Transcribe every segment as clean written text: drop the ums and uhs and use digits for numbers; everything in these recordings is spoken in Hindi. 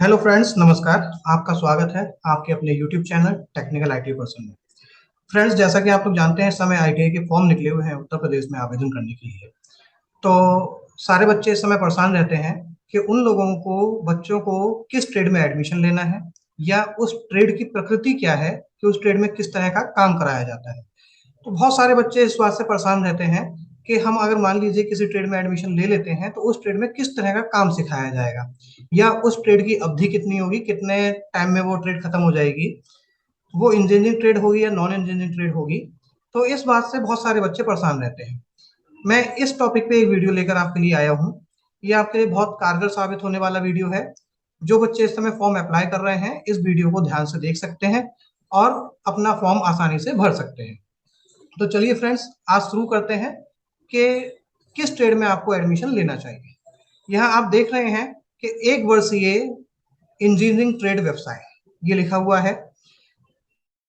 हेलो फ्रेंड्स, नमस्कार। आपका स्वागत है आपके अपने YouTube channel technical IT person में। फ्रेंड्स, जैसा कि आप लोग जानते हैं, इस समय आईटीआई के फॉर्म निकले हुए हैं उत्तर प्रदेश में आवेदन करने के लिए। तो सारे बच्चे इस समय परेशान रहते हैं कि उन लोगों को, बच्चों को किस ट्रेड में एडमिशन लेना है या उस ट्रेड की प्रकृति क्या है कि उस ट्रेड में किस तरह का काम कराया जाता है। तो बहुत सारे बच्चे इस बात से परेशान रहते हैं कि हम अगर मान लीजिए किसी ट्रेड में एडमिशन ले लेते हैं तो उस ट्रेड में किस तरह का काम सिखाया जाएगा, या उस ट्रेड की अवधि कितनी होगी, कितने टाइम में वो ट्रेड खत्म हो जाएगी, वो इंजीनियरिंग ट्रेड होगी या नॉन इंजीनियरिंग ट्रेड होगी। तो इस बात से बहुत सारे बच्चे परेशान रहते हैं। मैं इस टॉपिक पे एक वीडियो लेकर आपके लिए आया हूँ। ये आपके लिए बहुत कारगर साबित होने वाला वीडियो है। जो बच्चे इस समय फॉर्म अप्लाई कर रहे हैं, इस वीडियो को ध्यान से देख सकते हैं और अपना फॉर्म आसानी से भर सकते हैं। तो चलिए फ्रेंड्स, आज शुरू करते हैं कि किस ट्रेड में आपको एडमिशन लेना चाहिए। यहाँ आप देख रहे हैं कि एक वर्षीय इंजीनियरिंग ट्रेड व्यवसाय ये लिखा हुआ है।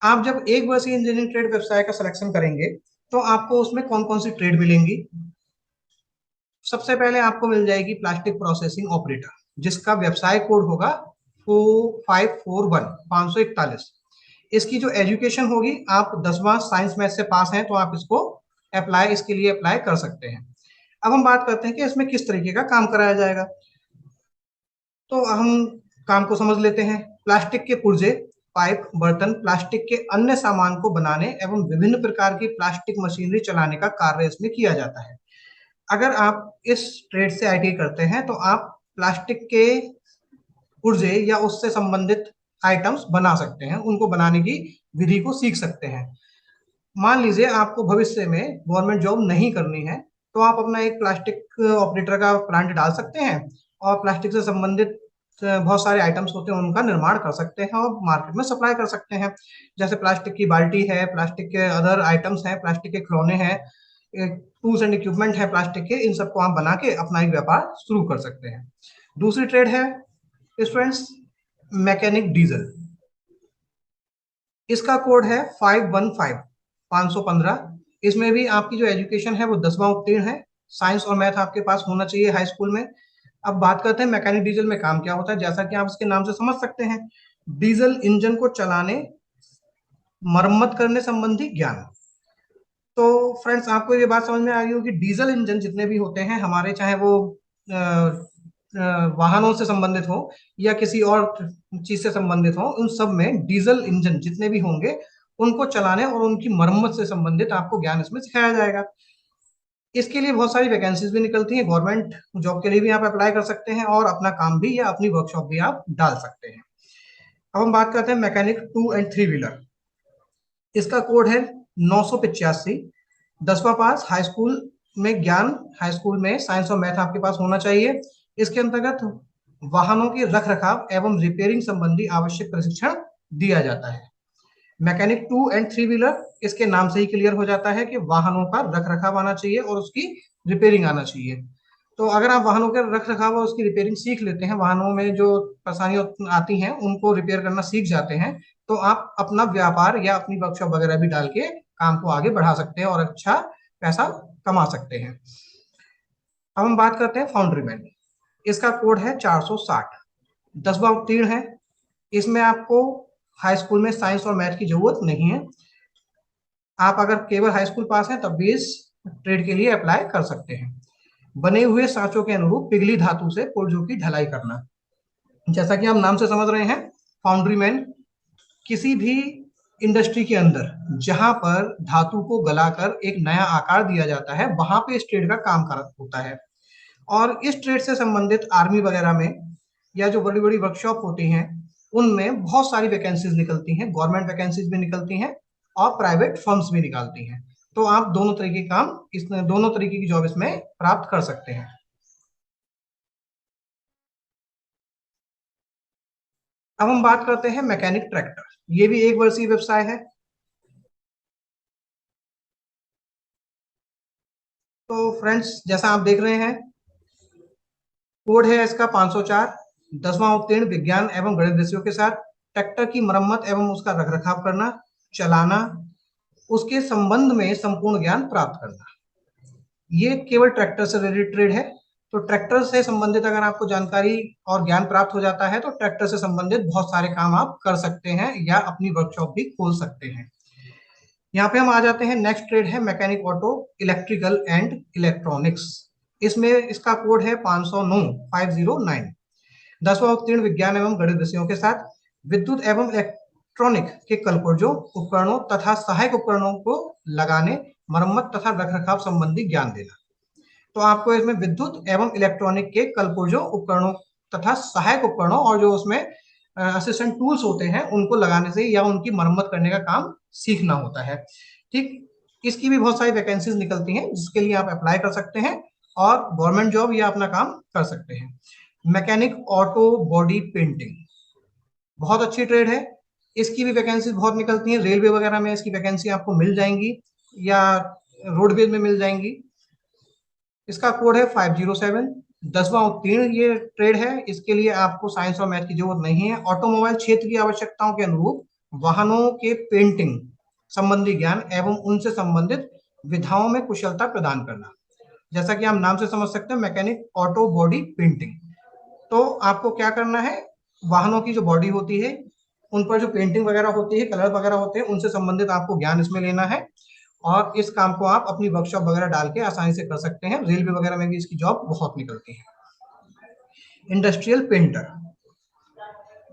आप जब एक वर्षीय इंजीनियरिंग ट्रेड व्यवसाय का सिलेक्शन करेंगे तो आपको उसमें कौन कौन सी ट्रेड मिलेंगी। सबसे पहले आपको मिल जाएगी प्लास्टिक प्रोसेसिंग ऑपरेटर, जिसका व्यवसाय कोड होगा 4541 541। इसकी जो एजुकेशन होगी, आप 10वां साइंस मैथ से पास हैं तो आप इसके लिए अप्लाई कर सकते हैं। अब हम बात करते हैं कि इसमें किस तरीके का काम कराया जाएगा। तो हम काम को समझ लेते हैं। प्लास्टिक के पुर्जे, पाइप, बर्तन, प्लास्टिक के अन्य सामान को बनाने एवं विभिन्न प्रकार की प्लास्टिक मशीनरी चलाने का कार्य इसमें किया जाता है। अगर आप इस ट्रेड से आईटी करते हैं तो आप प्लास्टिक के पुर्जे या उससे संबंधित आइटम्स बना सकते हैं, उनको बनाने की विधि को सीख सकते हैं। मान लीजिए आपको भविष्य में गवर्नमेंट जॉब नहीं करनी है, तो आप अपना एक प्लास्टिक ऑपरेटर का प्लांट डाल सकते हैं और प्लास्टिक से संबंधित बहुत सारे आइटम्स होते हैं, उनका निर्माण कर सकते हैं और मार्केट में सप्लाई कर सकते हैं। जैसे प्लास्टिक की बाल्टी है, प्लास्टिक के अदर आइटम्स हैं, प्लास्टिक के खिलौने हैं, टूल्स एंड इक्विपमेंट है प्लास्टिक के, इन सबको आप बना के अपना एक व्यापार शुरू कर सकते हैं। दूसरी ट्रेड है स्टूडेंट्स, मैकेनिक डीजल। इसका कोड है 515 इसमें भी आपकी जो एजुकेशन है वो 10वां उत्तीर्ण है। साइंस और मैथ आपके पास होना चाहिए हाई स्कूल में। अब बात करते हैं मैकेनिक डीजल में काम क्या होता है। जैसा कि आप इसके नाम से समझ सकते हैं, डीजल इंजन को चलाने, मरम्मत करने संबंधी ज्ञान। तो फ्रेंड्स, आपको ये बात समझ में आ गई होगी, डीजल इंजन जितने भी होते हैं हमारे, चाहे वो वाहनों से संबंधित हो या किसी और चीज से संबंधित हो, उन सब में डीजल इंजन जितने भी होंगे उनको चलाने और उनकी मरम्मत से संबंधित आपको ज्ञान इसमें सिखाया जाएगा। इसके लिए बहुत सारी वैकेंसीज भी निकलती हैं, गवर्नमेंट जॉब के लिए भी आप अप्लाई कर सकते हैं और अपना काम भी या अपनी वर्कशॉप भी आप डाल सकते हैं। अब हम बात करते हैं मैकेनिक 2 एंड 3 व्हीलर। इसका कोड है 985। 10वां पास हाई स्कूल में ज्ञान, हाई स्कूल में साइंस और मैथ आपके पास होना चाहिए। इसके अंतर्गत वाहनों के रख रखाव एवं रिपेयरिंग संबंधी आवश्यक प्रशिक्षण दिया जाता है। मैकेनिक 2 एंड 3 व्हीलर इसके नाम से ही क्लियर हो जाता है कि वाहनों का रख रखाव आना चाहिए और उसकी रिपेयरिंग आना चाहिए। तो अगर आप वाहनों के रख रखाव और उसकी रिपेयरिंग सीख लेते हैं, वाहनों में जो परेशानियां आती हैं उनको रिपेयर करना सीख जाते हैं, तो आप अपना व्यापार या अपनी वर्कशॉप वगैरह भी डाल के काम को आगे बढ़ा सकते हैं और अच्छा पैसा कमा सकते हैं। अब हम बात करते हैं फाउंड्री मैन। इसका कोड है 460। 10वां उत्तीर्ण है। इसमें आपको हाई स्कूल में साइंस और मैथ की जरूरत नहीं है। आप अगर केवल हाई स्कूल पास हैं तब भी इस ट्रेड के लिए अप्लाई कर सकते हैं। बने हुए सांचों के अनुरूप पिघली धातु से पुर्जों की ढलाई करना। जैसा कि हम नाम से समझ रहे हैं, फाउंड्री मैन किसी भी इंडस्ट्री के अंदर जहां पर धातु को गलाकर एक नया आकार दिया जाता है, वहां पे इस ट्रेड का काम होता है। और इस ट्रेड से संबंधित आर्मी वगैरह में या जो बड़ी बड़ी वर्कशॉप होती हैं, उनमें बहुत सारी वैकेंसीज निकलती हैं, गवर्नमेंट वैकेंसीज भी निकलती हैं और प्राइवेट फर्म्स भी निकालती हैं। तो आप दोनों तरीके की जॉब इसमें प्राप्त कर सकते हैं। अब हम बात करते हैं मैकेनिक ट्रैक्टर। ये भी एक वर्षीय व्यवसाय है। तो फ्रेंड्स, जैसा आप देख रहे हैं, कोड है इसका 504। 10वां उत्तीर्ण, विज्ञान एवं गणित विषयों के साथ ट्रैक्टर की मरम्मत एवं उसका रखरखाव करना, चलाना, उसके संबंध में संपूर्ण ज्ञान प्राप्त करना। ये केवल ट्रैक्टर से रिलेटेड ट्रेड है। तो ट्रैक्टर से संबंधित अगर आपको जानकारी और ज्ञान प्राप्त हो जाता है तो ट्रैक्टर से संबंधित बहुत सारे काम आप कर सकते हैं या अपनी वर्कशॉप भी खोल सकते हैं। यहाँ पे हम आ जाते हैं, नेक्स्ट ट्रेड है mechanic auto electrical and electronics. इसमें इसका कोड है 509 509। 10वां उत्तीर्ण विज्ञान एवं गणित विषयों के साथ विद्युत एवं इलेक्ट्रॉनिक के कलपुर्जों उपकरणों तथा सहायक उपकरणों को लगाने, मरम्मत तथा रखरखाव संबंधी ज्ञान देना। तो आपको इसमें विद्युत एवं इलेक्ट्रॉनिक के कलपुर्जों उपकरणों तथा सहायक उपकरणों और जो उसमें असिस्टेंट टूल्स होते हैं उनको लगाने से या उनकी मरम्मत करने का काम सीखना होता है। ठीक, इसकी भी बहुत सारी वैकेंसीज निकलती हैं जिसके लिए आप अप्लाई कर सकते हैं और गवर्नमेंट जॉब या अपना काम कर सकते हैं। मैकेनिक ऑटो बॉडी पेंटिंग बहुत अच्छी ट्रेड है, इसकी भी वैकेंसी बहुत निकलती है। रेलवे वगैरह में इसकी वैकेंसी आपको मिल जाएंगी या रोडवेज में मिल जाएंगी। इसका कोड है 507। 10वां उत्तीर्ण ये ट्रेड है, इसके लिए आपको साइंस और मैथ की जरूरत नहीं है। ऑटोमोबाइल क्षेत्र की आवश्यकताओं के अनुरूप वाहनों के पेंटिंग संबंधी ज्ञान एवं उनसे संबंधित विधाओं में कुशलता प्रदान करना। जैसा कि आप नाम से समझ सकते हैं, मैकेनिक ऑटो बॉडी पेंटिंग। तो आपको क्या करना है, वाहनों की जो बॉडी होती है उन पर जो पेंटिंग वगैरह होती है, कलर वगैरह होते हैं, उनसे संबंधित आपको ज्ञान इसमें लेना है और इस काम को आप अपनी वर्कशॉप वगैरह डाल के आसानी से कर सकते हैं। रेलवे वगैरह में भी इसकी जॉब बहुत निकलती है। इंडस्ट्रियल पेंटर,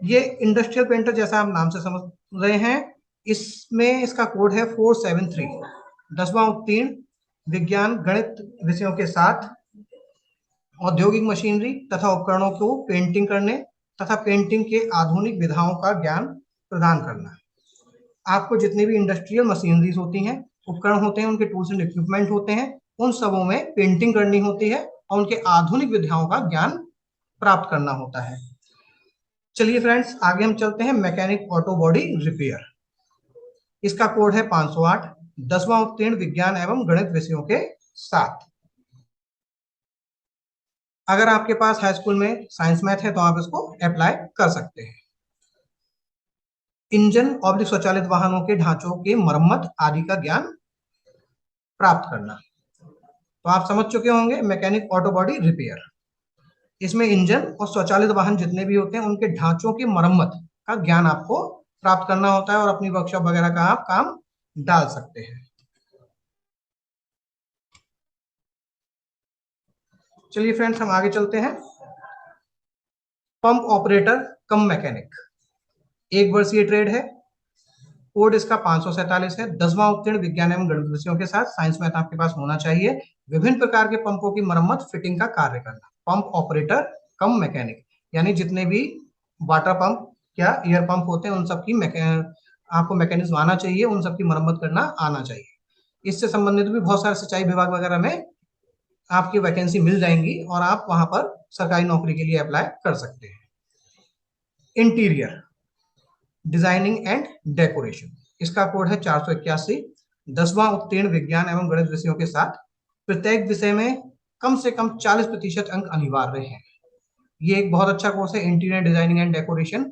ये इंडस्ट्रियल पेंटर जैसा आप नाम से समझ रहे हैं, इसमें इसका कोड है 473। 10वां उत्तीर्ण विज्ञान गणित विषयों के साथ औद्योगिक मशीनरी तथा उपकरणों को पेंटिंग करने तथा पेंटिंग के आधुनिक विधाओं का ज्ञान प्रदान करना। आपको जितनी भी इंडस्ट्रियल मशीनरीज होती हैं, उपकरण होते हैं, उनके टूल्स एंड इक्विपमेंट होते हैं, उन सबों में पेंटिंग करनी होती है और उनके आधुनिक विधाओं का ज्ञान प्राप्त करना होता है। चलिए फ्रेंड्स, आगे हम चलते हैं। मैकेनिक ऑटो बॉडी रिपेयर, इसका कोड है 508। 10वां उत्तीर्ण विज्ञान एवं गणित विषयों के साथ। अगर आपके पास हाई स्कूल में साइंस मैथ है तो आप इसको अप्लाई कर सकते हैं। इंजन और स्वचालित वाहनों के ढांचों के मरम्मत आदि का ज्ञान प्राप्त करना। तो आप समझ चुके होंगे मैकेनिक ऑटो बॉडी रिपेयर। इसमें इंजन और स्वचालित वाहन जितने भी होते हैं उनके ढांचों की मरम्मत का ज्ञान आपको प्राप्त करना होता है और अपनी वर्कशॉप वगैरह का आप काम डाल सकते हैं। चलिए फ्रेंड्स, हम आगे चलते हैं। पंप ऑपरेटर कम मैकेनिक, एक वर्षीय ट्रेड है। कोड इसका 547 है। 10वां उत्तीर्ण विज्ञान एवं गणित विषयों के साथ साइंस मैथ आपके पास होना चाहिए। विभिन्न प्रकार के पंपों की मरम्मत फिटिंग का कार्य करना। पंप ऑपरेटर कम मैकेनिक, यानी जितने भी वाटर पंप या एयर पंप होते हैं उन सब की आपको मैकेनिज्म आना चाहिए, उन सब की मरम्मत करना आना चाहिए। इससे संबंधित भी बहुत सारे सिंचाई विभाग वगैरह में आपकी वैकेंसी मिल जाएंगी और आप वहां पर सरकारी नौकरी के लिए अप्लाई कर सकते हैं। इंटीरियर डिजाइनिंग एंड डेकोरेशन, इसका कोड है 481। 10वां उत्तीर्ण विज्ञान एवं गणित विषयों के साथ प्रत्येक विषय में कम से कम 40% अंक अनिवार्य हैं। ये एक बहुत अच्छा कोर्स है, इंटीरियर डिजाइनिंग एंड डेकोरेशन।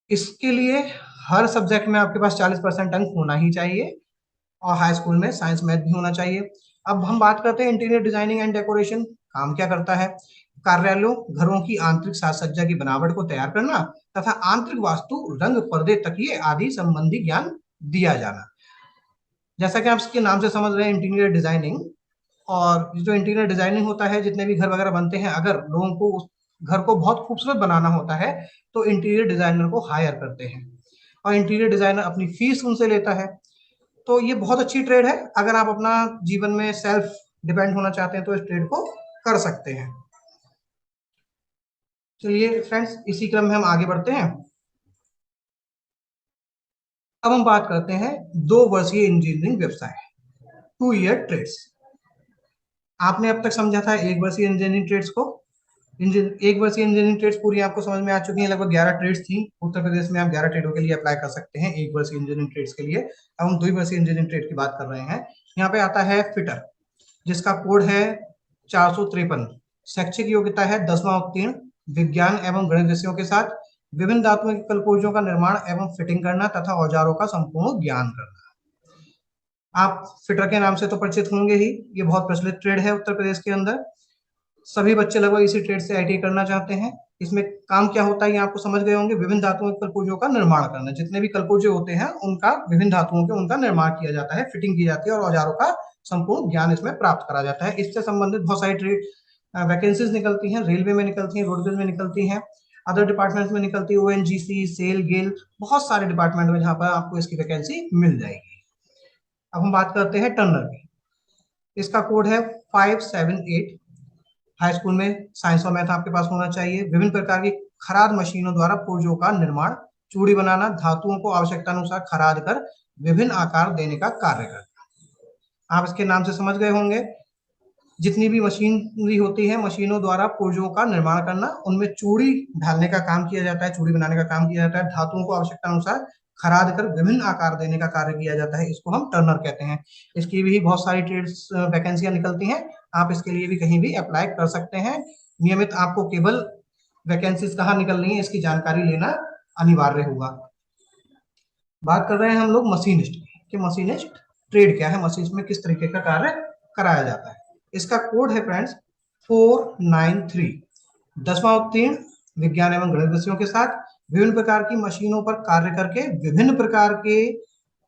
इसके लिए हर सब्जेक्ट में आपके पास 40% अंक होना ही चाहिए और हाई स्कूल में साइंस मैथ भी होना चाहिए। अब हम बात करते हैं इंटीरियर डिजाइनिंग एंड डेकोरेशन काम क्या करता है। कार्यालयों, घरों की आंतरिक साज सज्जा की बनावट को तैयार करना तथा आंतरिक वास्तु, रंग, पर्दे, तकिए आदि संबंधी ज्ञान दिया जाना। जैसा कि आप इसके नाम से समझ रहे हैं इंटीरियर डिजाइनिंग, और जो इंटीरियर डिजाइनिंग होता है, जितने भी घर वगैरह बनते हैं, अगर लोगों को उस घर को बहुत खूबसूरत बनाना होता है तो इंटीरियर डिजाइनर को हायर करते हैं और इंटीरियर डिजाइनर अपनी फीस उनसे लेता है। तो ये बहुत अच्छी ट्रेड है, अगर आप अपना जीवन में सेल्फ डिपेंड होना चाहते हैं तो इस ट्रेड को कर सकते हैं। चलिए फ्रेंड्स, इसी क्रम में हम आगे बढ़ते हैं। अब हम बात करते हैं 2 वर्षीय इंजीनियरिंग व्यवसाय, 2 ईयर ट्रेड्स। आपने अब तक समझा था 1 वर्षीय इंजीनियरिंग ट्रेड्स को। 1 वर्षीय इंजीनियरिंग ट्रेड्स पूरी आपको समझ में आ चुकी है। लगभग 11 ट्रेड्स थी। उत्तर प्रदेश में आप 11 ट्रेडों के लिए अप्लाई कर सकते हैं 1 वर्षीय इंजीनियरिंग ट्रेड्स के लिए। अब हम 2 वर्षीय इंजीनियरिंग ट्रेड की बात कर रहे हैं। यहाँ पे आता है फिटर, जिसका कोड है 453। शैक्षिक योग्यता है 10वां उत्तीर्ण विज्ञान एवं गणित विषयों के साथ विभिन्न धातुओं के कलपुर्जों का निर्माण एवं फिटिंग करना तथा औजारों का संपूर्ण ज्ञान करना। आप फिटर के नाम से तो परिचित होंगे ही, ये बहुत प्रचलित ट्रेड है उत्तर प्रदेश के अंदर। सभी बच्चे लगभग इसी ट्रेड से आईटीआई करना चाहते हैं। इसमें काम क्या होता है ये आपको समझ गए होंगे, विभिन्न धातुओं के कलपुर्जों का निर्माण करना। जितने भी कलपुर्जे होते हैं उनका विभिन्न धातुओं के उनका निर्माण किया जाता है, फिटिंग की जाती है और औजारों का संपूर्ण ज्ञान इसमें प्राप्त करा जाता है। इससे संबंधित बहुत सारी ट्रेड वैकेंसीज निकलती हैं, रेलवे में निकलती हैं, रोडवेज में निकलती हैं, अदर डिपार्टमेंट्स में निकलती है, ओएनजीसी, सेल, गेल, बहुत सारे डिपार्टमेंट में जहां पर आपको इसकी वैकेंसी मिल जाएगी। अब हम बात करते हैं टर्नर की। इसका कोड है 578। हाई स्कूल में साइंस और मैथ आपके पास होना चाहिए। विभिन्न प्रकार की खराद मशीनों द्वारा पुर्जों का निर्माण, चूड़ी बनाना, धातुओं को आवश्यकता अनुसार खराद कर विभिन्न आकार देने का कार्य करता। आप इसके नाम से समझ गए होंगे, जितनी भी मशीनरी होती है, मशीनों द्वारा पुर्जों का निर्माण करना, उनमें चूड़ी ढालने का काम किया जाता है, चूड़ी बनाने का काम किया जाता है, धातुओं को आवश्यकता अनुसार खराद कर विभिन्न आकार देने का कार्य किया जाता है। इसको हम टर्नर कहते हैं। इसकी भी बहुत सारी ट्रेड्स वैकेंसियां निकलती हैं, आप इसके लिए भी कहीं भी अप्लाई कर सकते हैं। नियमित आपको केवल वैकेंसीज कहाँ निकल रही है इसकी जानकारी लेना अनिवार्य होगा। बात कर रहे हैं हम लोग मशीनिस्ट की, कि मशीनिस्ट ट्रेड क्या है, मशीनिस्ट में किस तरीके का कार्य कराया जाता है। इसका कोड है फ्रेंड्स 493। 10वां उत्तीर्ण, विज्ञान एवं गणित विषयों के साथ विभिन्न प्रकार की मशीनों पर कार्य करके विभिन्न प्रकार के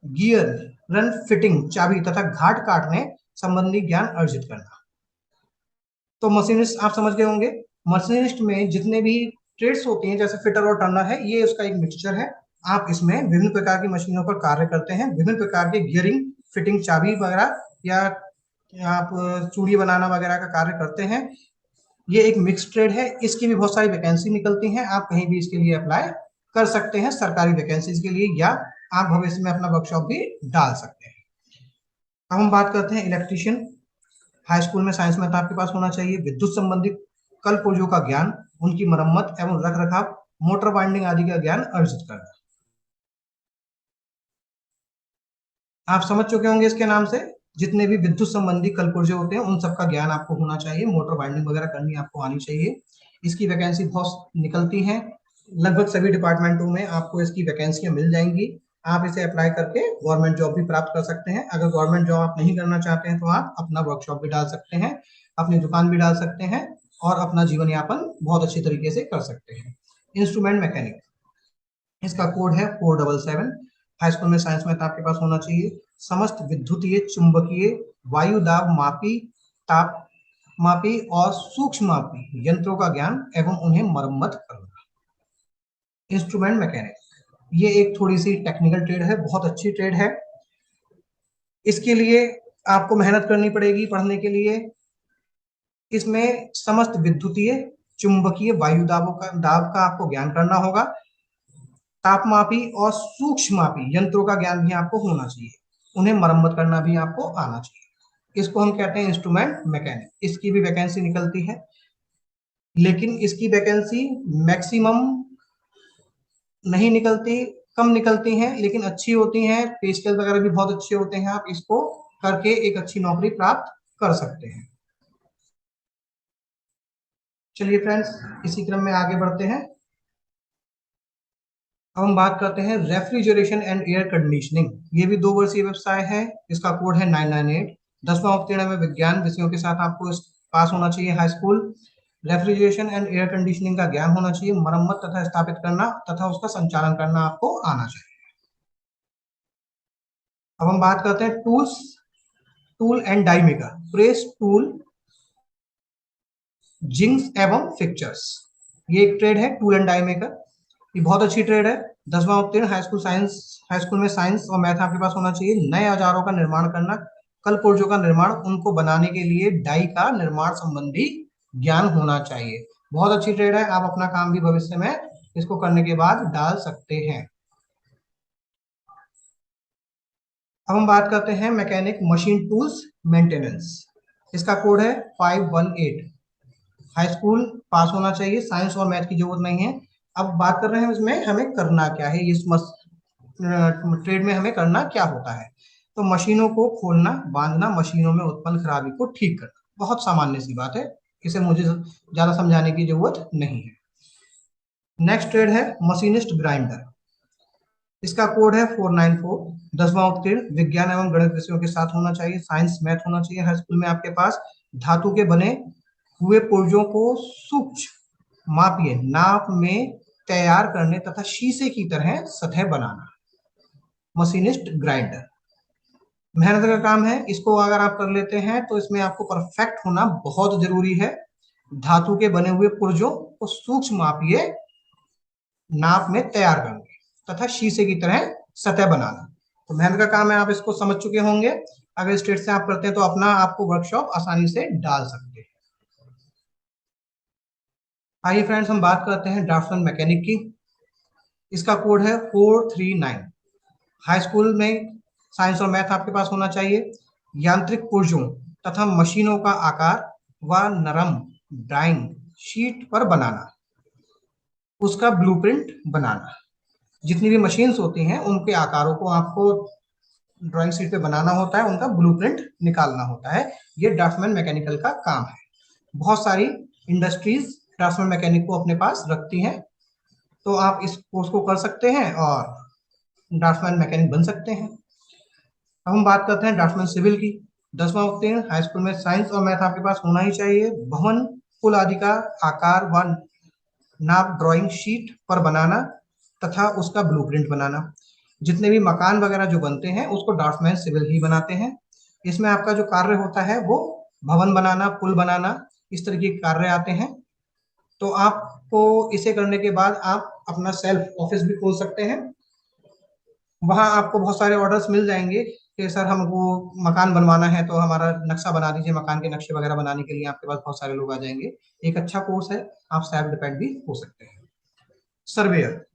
गियर, रन, फिटिंग, चाबी तथा घाट काटने संबंधी ज्ञान अर्जित करना। तो मशीनिस्ट आप समझ गए होंगे। मशीनिस्ट में जितने भी ट्रेड्स होती हैं, जैसे फिटर और टर्नर है, ये उसका एक मिक्सचर है। आप इसमें विभिन्न प्रकार की मशीनों पर कार्य करते हैं, विभिन्न प्रकार के गियरिंग, फिटिंग, चाबी वगैरह या आप चूड़ी बनाना वगैरह का कार्य करते हैं। ये एक मिक्स ट्रेड है। इसकी भी बहुत सारी वैकेंसी निकलती हैं, आप कहीं भी इसके लिए अप्लाई कर सकते हैं सरकारी वैकेंसीज के लिए, या आप भविष्य में अपना वर्कशॉप भी डाल सकते हैं। अब हम बात करते हैं इलेक्ट्रीशियन। हाई स्कूल में साइंस में आपके पास होना चाहिए विद्युत संबंधी कल पुर्जों का ज्ञान, उनकी मरम्मत एवं रख रखाव, मोटर वाइंडिंग आदि का ज्ञान अर्जित करना। आप समझ चुके होंगे इसके नाम से, जितने भी विद्युत संबंधी कल पुर्जे होते हैं उन सबका ज्ञान आपको होना चाहिए, मोटर वाइंडिंग वगैरह करनी आपको आनी चाहिए। इसकी वैकेंसी बहुत निकलती हैं, लगभग सभी डिपार्टमेंटों में आपको इसकी वैकेंसियां मिल जाएंगी। आप इसे अप्लाई करके गवर्नमेंट जॉब भी प्राप्त कर सकते हैं। अगर गवर्नमेंट जॉब आप नहीं करना चाहते हैं तो आप अपना वर्कशॉप भी डाल सकते हैं, अपनी दुकान भी डाल सकते हैं और अपना जीवन यापन बहुत अच्छी तरीके से कर सकते हैं। इंस्ट्रूमेंट मैकेनिक, इसका कोड है 477। हाई स्कूल में साइंस में आपके पास होना चाहिए समस्त विद्युतीय, चुंबकीय, वायु दाब मापी, ताप मापी और सूक्ष्म मापी यंत्रों का ज्ञान एवं उन्हें मरम्मत करना। इंस्ट्रूमेंट मैकेनिक ये एक थोड़ी सी टेक्निकल ट्रेड है, बहुत अच्छी ट्रेड है। इसके लिए आपको मेहनत करनी पड़ेगी पढ़ने के लिए। इसमें समस्त विद्युतीय, चुंबकीय, वायु दाब का आपको ज्ञान करना होगा। तापमापी और सूक्ष्ममापी यंत्रों का ज्ञान भी आपको होना चाहिए, उन्हें मरम्मत करना भी आपको आना चाहिए। इसको हम कहते हैं इंस्ट्रूमेंट मैकेनिक। इसकी भी वैकेंसी निकलती है, लेकिन इसकी वैकेंसी मैक्सिमम नहीं निकलती, कम निकलती हैं, लेकिन अच्छी होती हैं। पे स्केल वगैरह भी बहुत अच्छे होते हैं, आप इसको करके एक अच्छी नौकरी प्राप्त कर सकते हैं। चलिए फ्रेंड्स, इसी क्रम में आगे बढ़ते हैं। अब हम बात करते हैं रेफ्रिजरेशन एंड एयर कंडीशनिंग। ये भी 2 वर्षीय व्यवसाय है। इसका कोड है 998। 10वां उत्तीर्ण में विज्ञान विषयों के साथ आपको पास होना चाहिए high school. Refrigeration and air conditioning का ज्ञान होना चाहिए, मरम्मत तथा स्थापित करना तथा उसका संचालन करना आपको आना चाहिए। अब हम बात करते हैं tools, tool and die maker, press tool, jigs एवं फिक्चर्स। ये एक ट्रेड है, टूल एंड डाई मेकर। ये बहुत अच्छी ट्रेड है। 10वां उत्तीर्ण, हाई स्कूल में साइंस और मैथ आपके पास होना चाहिए। नए औजारों का निर्माण करना, कल पुर्जों का निर्माण, उनको बनाने के लिए डाई का निर्माण संबंधी ज्ञान होना चाहिए। बहुत अच्छी ट्रेड है, आप अपना काम भी भविष्य में इसको करने के बाद डाल सकते हैं। अब हम बात करते हैं मैकेनिक मशीन टूल्स मेंटेनेंस। इसका कोड है 518। हाई स्कूल पास होना चाहिए, साइंस और मैथ की जरूरत नहीं है। अब बात कर रहे हैं इसमें हमें करना क्या है, इस ट्रेड में हमें करना क्या होता है। तो मशीनों को खोलना, बांधना, मशीनों में उत्पन्न खराबी को ठीक करना, बहुत सामान्य सी बात है, इसे मुझे ज्यादा समझाने की जरूरत नहीं है। नेक्स्ट ट्रेड है मशीनिस्ट ग्राइंडर। इसका कोड है 494। 10वां उत्तीर्ण, विज्ञान एवं गणित विषयों के साथ होना चाहिए, साइंस मैथ होना चाहिए। हाई स्कूल में आपके पास धातु के बने हुए पुर्जों को सूक्ष्म मापिए नाप में तैयार करने तथा शीशे की तरह सतह बनाना। मशीनिस्ट ग्राइंडर मेहनत का काम है, इसको अगर आप कर लेते हैं तो इसमें आपको परफेक्ट होना बहुत जरूरी है। धातु के बने हुए पुर्जों को सूक्ष्म मापिए नाप में तैयार करना तथा शीशे की तरह सतह बनाना। तो मेहनत का काम है, आप इसको समझ चुके होंगे। अगर स्टेट से आप करते हैं तो अपना आपको वर्कशॉप आसानी से डाल सकते हैं। आइए फ्रेंड्स, हम बात करते हैं ड्राफ्टमैन मैकेनिक की। इसका कोड है 439। हाई स्कूल में साइंस और मैथ आपके पास होना चाहिए। यांत्रिक पुर्जों तथा मशीनों का आकार व नरम ड्राइंग शीट पर बनाना, उसका ब्लूप्रिंट बनाना। जितनी भी मशीन्स होती हैं उनके आकारों को आपको ड्राइंग शीट पे बनाना होता है, उनका ब्लूप्रिंट निकालना होता है। ये ड्राफ्टमैन मैकेनिकल का काम है। बहुत सारी इंडस्ट्रीज ड्राफ्टमैन मैकेनिक को अपने पास रखती हैं, तो आप इस कोर्स को कर सकते हैं और ड्राफ्टमैन मैकेनिक बन सकते हैं। अब हम बात करते हैं ड्राफ्टमैन सिविल की। 10वां उत्तीर्ण, हाई स्कूल में साइंस और मैथ आपके पास होना ही चाहिए। भवन पुल आदि का आकार व नाप ड्राइंग शीट पर बनाना तथा उसका ब्लूप्रिंट बनाना। जितने भी मकान वगैरह जो बनते हैं उसको ड्राफ्टमैन सिविल ही बनाते हैं। इसमें आपका जो कार्य होता है वो भवन बनाना, पुल बनाना, इस तरीके के कार्य आते हैं। तो आपको इसे करने के बाद आप अपना सेल्फ ऑफिस भी खोल सकते हैं। वहां आपको बहुत सारे ऑर्डर्स मिल जाएंगे कि सर हमको मकान बनवाना है तो हमारा नक्शा बना दीजिए। मकान के नक्शे वगैरह बनाने के लिए आपके पास बहुत सारे लोग आ जाएंगे। एक अच्छा कोर्स है, आप सेल्फ डिपेंड भी हो सकते हैं। सर्वेयर,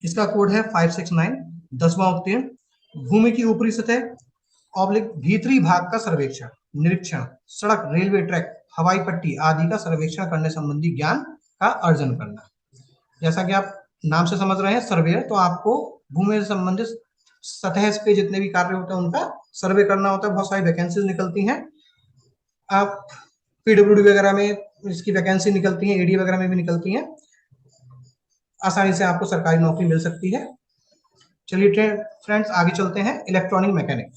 इसका कोड है 569। 10वां उत्तीर्ण, भूमि की ऊपरी सतह ऑब्लिक भीतरी भाग का सर्वेक्षण, निरीक्षण, सड़क, रेलवे ट्रैक, हवाई पट्टी आदि का सर्वेक्षण करने संबंधी ज्ञान का अर्जन करना। जैसा कि आप नाम से समझ रहे हैं सर्वेयर, तो आपको भूमि से संबंधित सतह पे जितने भी कार्य होते हैं उनका सर्वे करना होता है। बहुत सारी वैकेंसीज निकलती हैं। आप पीडब्ल्यूडी वगैरह में इसकी वैकेंसी निकलती है, एडी वगैरह में भी निकलती हैं। आसानी से आपको सरकारी नौकरी मिल सकती है। चलिए फ्रेंड्स, आगे चलते हैं। इलेक्ट्रॉनिक मैकेनिक,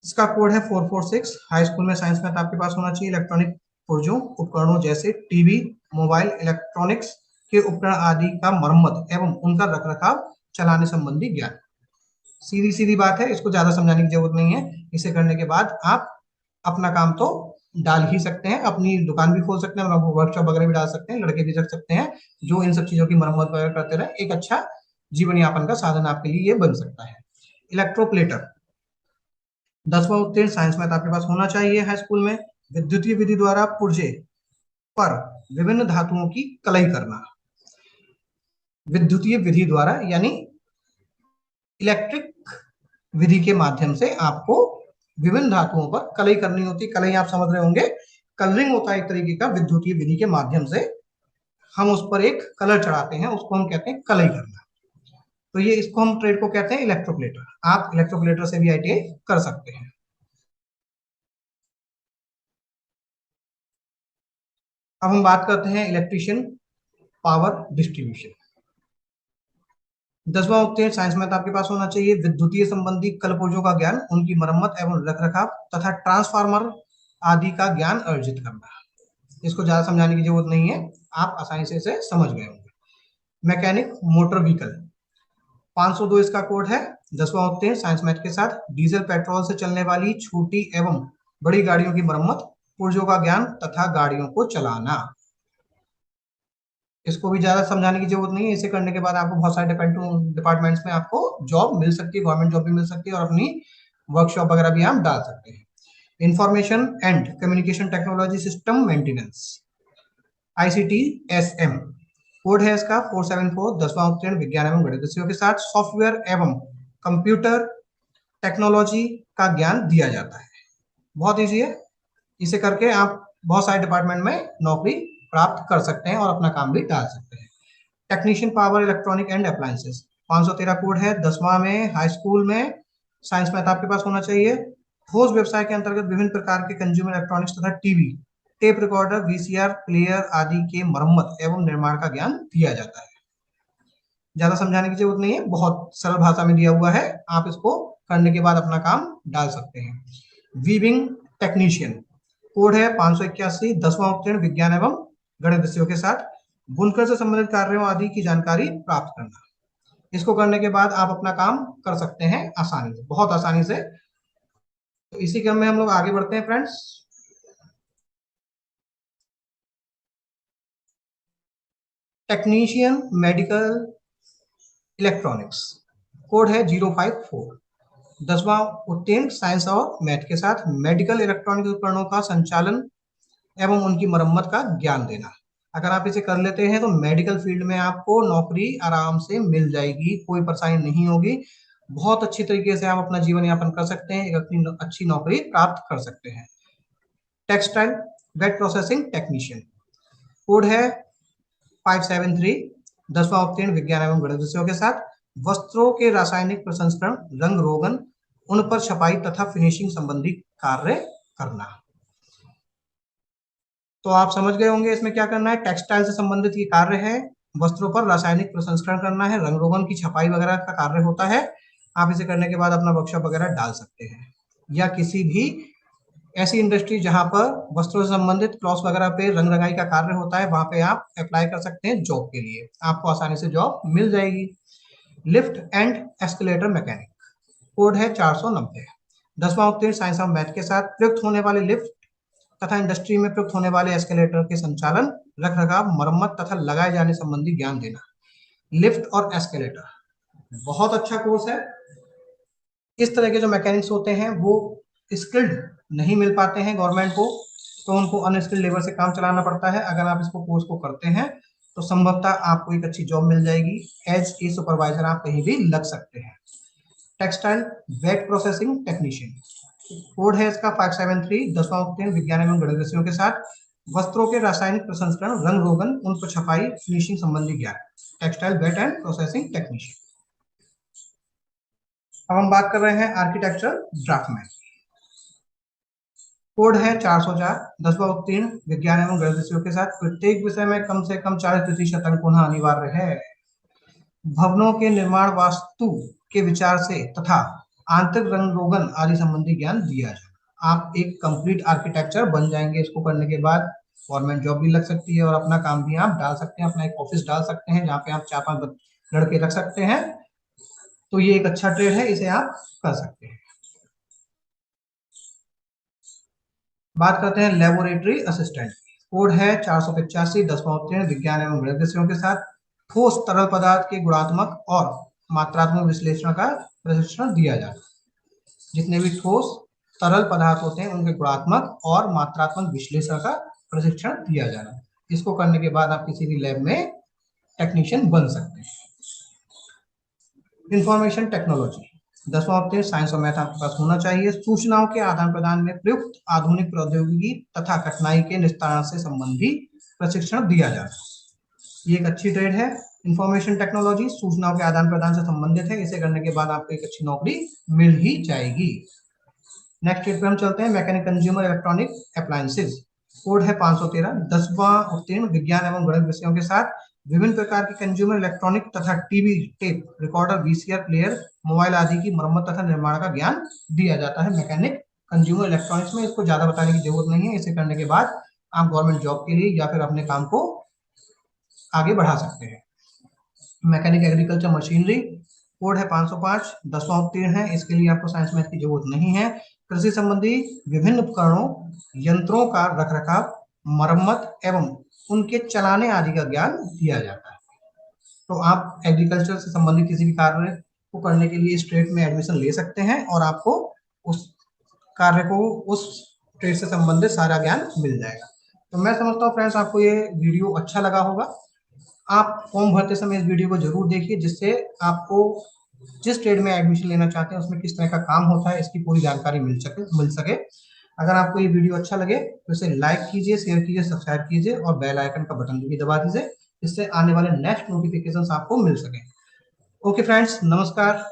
इसका कोड है 446। हाई स्कूल में साइंस मैथ आपके पास होना चाहिए। इलेक्ट्रॉनिक पुर्जों उपकरणों जैसे टीवी, मोबाइल, इलेक्ट्रॉनिक्स के उपकरण आदि का मरम्मत एवं उनका रखरखाव, चलाने संबंधी ज्ञान। सीधी सीधी बात है, इसको ज्यादा समझाने की जरूरत नहीं है। इसे करने के बाद आप अपना काम तो डाल ही सकते हैं, अपनी दुकान भी खोल सकते हैं, वर्कशॉप वगैरह भी डाल सकते हैं, लड़के भी रख सकते हैं जो इन सब चीजों की मरम्मत वगैरह करते रहे। एक अच्छा जीवन यापन का साधन आपके लिए ये बन सकता है। इलेक्ट्रोप्लेटर, 10वां उत्तीर्ण, साइंस मैथ आपके पास होना चाहिए। हाई स्कूल में विद्युतीय विधि द्वारा पुर्जे पर विभिन्न धातुओं की कलई करना। विद्युतीय विधि द्वारा यानी इलेक्ट्रिक विधि के माध्यम से आपको विभिन्न धातुओं पर कलई करनी होती है। कलई आप समझ रहे होंगे, कलरिंग होता है एक तरीके का। विद्युतीय विधि के माध्यम से हम उस पर एक कलर चढ़ाते हैं, उसको हम कहते हैं कलई करना। तो ये इसको हम ट्रेड को कहते हैं इलेक्ट्रोप्लेटर। आप इलेक्ट्रोप्लेटर से भी आईटीआई कर सकते हैं। अब हम बात करते हैं इलेक्ट्रीशियन पावर डिस्ट्रीब्यूशन। 10वां उत्तीर्ण, साइंस मैथ आपके पास होना चाहिए। विद्युतीय संबंधी कलपुर्जों का ज्ञान, उनकी मरम्मत एवं रखरखाव तथा ट्रांसफार्मर आदि का ज्ञान अर्जित करना। इसको ज्यादा समझाने की जरूरत नहीं है, आप आसानी से इसे समझ गए होंगे। मैकेनिक मोटर व्हीकल, 502 इसका कोड है। 10वां उत्तीर्ण, साइंस मैथ के साथ डीजल पेट्रोल से चलने वाली छोटी एवं बड़ी गाड़ियों की मरम्मत, पुर्जों का ज्ञान तथा गाड़ियों को चलाना। इसको भी ज्यादा समझाने की जरूरत नहीं है। इसे करने के बाद आपको बहुत सारे डिपार्टमेंट्स में आपको जॉब मिल सकती है, गवर्नमेंट जॉब भी मिल सकती है और अपनी वर्कशॉप वगैरह भी आप डाल सकते हैं। Information and communication technology system maintenance, ICT SM, code है इसका 474। 10वां उत्तीर्ण, विज्ञान एवं गणित विषयों के साथ सॉफ्टवेयर एवं कंप्यूटर टेक्नोलॉजी का ज्ञान दिया जाता है। बहुत ईजी है, इसे करके आप बहुत सारे डिपार्टमेंट में नौकरी प्राप्त कर सकते हैं और अपना काम भी डाल सकते हैं। Technician power electronic and appliances, 513 code है। 10वां में हाई स्कूल में साइंस मैथ आपके पास होना चाहिए। ठोस व्यवसाय के अंतर्गत विभिन्न प्रकार के कंज्यूमर इलेक्ट्रॉनिक्स तथा TV, tape recorder, VCR player आदि के मरम्मत एवं निर्माण का ज्ञान दिया जाता है। ज्यादा समझाने की जरूरत नहीं है, बहुत सरल भाषा में दिया हुआ है। आप इसको करने के बाद अपना काम डाल सकते हैं। वीविंग टेक्नीशियन, कोड है 581, 10वां उत्तीर्ण विज्ञान एवं गणित विषयों के साथ बुनकर से संबंधित कार्यों आदि की जानकारी प्राप्त करना। इसको करने के बाद आप अपना काम कर सकते हैं आसानी से, बहुत आसानी से। तो इसी क्रम में हम लोग आगे बढ़ते हैं friends. Technician medical electronics, code है 054, 10वां उत्तीर्ण साइंस और मैथ के साथ मेडिकल इलेक्ट्रॉनिक उपकरणों का संचालन एवं उनकी मरम्मत का ज्ञान देना। अगर आप इसे कर लेते हैं तो मेडिकल फील्ड में आपको नौकरी आराम से मिल जाएगी, कोई परेशानी नहीं होगी। बहुत अच्छी तरीके से आप अपना जीवन यापन कर सकते हैं, एक अपनी अच्छी नौकरी प्राप्त कर सकते हैं। Textile wet processing technician, code है 573, 10वां उत्तीर्ण विज्ञान एवं गणित विषयों के साथ वस्त्रों के रासायनिक प्रसंस्करण, रंग रोगन, उन पर छपाई तथा फिनिशिंग संबंधी कार्य करना। तो आप समझ गए होंगे इसमें क्या करना है। टेक्सटाइल से संबंधित ये कार्य है, वस्त्रों पर रासायनिक प्रसंस्करण करना है, रंग रोगन की छपाई वगैरह का कार्य होता है। आप इसे करने के बाद अपना वर्कशॉप वगैरह डाल सकते हैं, या किसी भी ऐसी इंडस्ट्री जहां पर वस्त्रों से संबंधित क्लॉथ वगैरह पे रंग रंगाई का कार्य होता है, वहां पे आप अप्लाई कर सकते हैं जॉब के लिए, आपको आसानी से जॉब मिल जाएगी। Lift and escalator mechanic, code है 490, 10वां उत्तीर्ण साइंस ऑफ मैथ के साथ प्रयुक्त होने वाले लिफ्ट तथा इंडस्ट्री में प्रयुक्त होने वाले एस्केलेटर के संचालन, रख रखाव, मरम्मत तथा लगाए जाने संबंधी ज्ञान देना। लिफ्ट और एस्केलेटर बहुत अच्छा कोर्स है। इस तरह के जो मैकेनिक्स होते हैं वो स्किल्ड नहीं मिल पाते हैं गवर्नमेंट को, तो उनको अनस्किल्ड लेबर से काम चलाना पड़ता है। अगर आप इसको कोर्स को करते हैं तो संभवतः आपको एक अच्छी जॉब मिल जाएगी, एज ए सुपरवाइजर आप कहीं भी लग सकते हैं। Textile wet processing technician, code है इसका 573, 10वां उत्तीर्ण विज्ञान एवं गणित विषयों के साथ वस्त्रों के रासायनिक प्रसंस्करण, रंग रोगन, उन पर छपाई, फिनिशिंग संबंधी ज्ञान। Textile wet and processing technician. अब हम बात कर रहे हैं आर्किटेक्चर ड्राफ्टमैन, कोड है 404, 10वां उत्तीर्ण विज्ञान एवं गणित विषयों के साथ प्रत्येक विषय में कम से कम 40% अंक होना अनिवार्य है। भवनों के निर्माण, वास्तु के विचार से तथा आंतरिक रंग रोगन आदि संबंधी ज्ञान दिया जाए। आप एक कंप्लीट आर्किटेक्चर बन जाएंगे। इसको करने के बाद गवर्नमेंट जॉब भी लग सकती है और अपना काम भी आप डाल सकते हैं, अपना एक ऑफिस डाल सकते हैं जहाँ पे आप 4-5 लड़के रख सकते हैं। तो ये एक अच्छा ट्रेड है, इसे आप कर सकते हैं। बात करते हैं लेबोरेटरी असिस्टेंट, कोड है 485, 10वां उत्तीर्ण विज्ञान एवं गणित विषयों के साथ ठोस तरल पदार्थ के गुणात्मक और मात्रात्मक विश्लेषण का प्रशिक्षण दिया जाता है। जितने भी ठोस तरल पदार्थ होते हैं उनके गुणात्मक और मात्रात्मक विश्लेषण का प्रशिक्षण दिया जाना। इसको करने के बाद आप किसी भी लैब में टेक्नीशियन बन सकते हैं। इंफॉर्मेशन टेक्नोलॉजी, 10वां उत्तीर्ण साइंस और मैथ आपके पास होना चाहिए। सूचनाओं के आदान प्रदान में प्रयुक्त आधुनिक प्रौद्योगिकी तथा कठिनाई के निस्तारण से संबंधी प्रशिक्षण दिया जाता है। ये एक अच्छी ट्रेड है। इंफॉर्मेशन टेक्नोलॉजी सूचनाओं के आदान प्रदान से संबंधित है। इसे करने के बाद आपको एक अच्छी नौकरी मिल ही जाएगी। नेक्स्ट ट्रेड पे हम चलते हैं, mechanic consumer electronic appliances, code है 513, 10वां उत्तीर्ण विज्ञान एवं गणित विषयों के साथ विभिन्न प्रकार के कंज्यूमर इलेक्ट्रॉनिक तथा TV, tape recorder, VCR player, mobile आदि की मरम्मत तथा निर्माण का ज्ञान दिया जाता है मैकेनिक कंज्यूमर इलेक्ट्रॉनिक्स में। इसको ज्यादा बताने की जरूरत नहीं है। इसे करने के बाद आप गवर्नमेंट जॉब के लिए या फिर अपने काम को आगे बढ़ा सकते हैं। मैकेनिक एग्रीकल्चर मशीनरी, कोड है 505, 10वां उत्तीर्ण है। इसके लिए आपको साइंस मैथ की जरूरत नहीं है। कृषि संबंधी विभिन्न उपकरणों, यंत्रों का रखरखाव, मरम्मत एवं उनके चलाने आदि का ज्ञान दिया जाता है। तो आप एग्रीकल्चर से संबंधित किसी भी कार्य को करने के लिए इस ट्रेड में एडमिशन ले सकते हैं और आपको उस कार्य को, उस ट्रेड से संबंधित सारा ज्ञान मिल जाएगा। तो मैं समझता हूँ फ्रेंड्स आपको ये वीडियो अच्छा लगा होगा। आप फॉर्म भरते समय इस वीडियो को जरूर देखिए, जिससे आपको जिस ट्रेड में एडमिशन लेना चाहते हैं उसमें किस तरह का काम होता है इसकी पूरी जानकारी मिल सके। अगर आपको ये वीडियो अच्छा लगे तो इसे लाइक कीजिए, शेयर कीजिए, सब्सक्राइब कीजिए और बेल आइकन का बटन भी दबा दीजिए, इससे आने वाले नेक्स्ट नोटिफिकेशन आपको मिल सके। ओके फ्रेंड्स, नमस्कार।